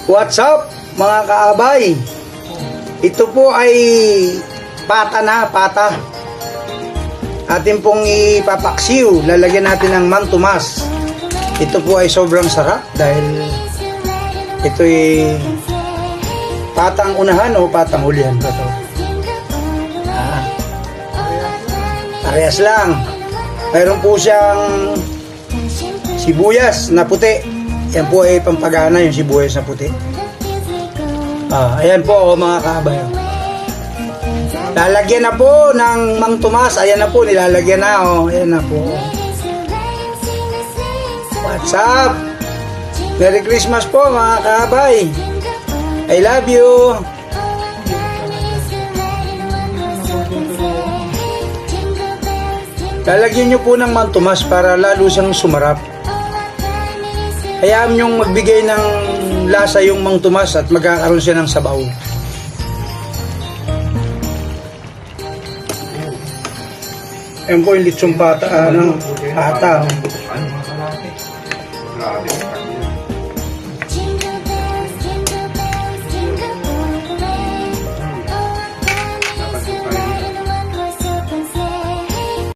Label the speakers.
Speaker 1: What's up mga kaabay? Ito po ay pata na, pata. Atin pong ipapaksiw. Lalagyan natin ng Mang Tomas. Ito po ay sobrang sarap dahil ito ay patang unahan o patang hulihan pa to. Parehas lang. Mayroon po siyang sibuyas na puti. Yan po ay pampagana yung sibuyas na puti. Ayan po mga kaabay. Lalagyan na po ng Mang Tomas. Ayan na po, nilalagyan na. Ayan na po. What's up? Merry Christmas po mga kaabay. I love you. Lalagyan nyo po ng Mang Tomas para lalo siyang sumarap. Hayaan nyong magbigay ng lasa yung Mang Tomas at magkakaroon siya ng sabaw. Ayan po yung litsong pata ng pata.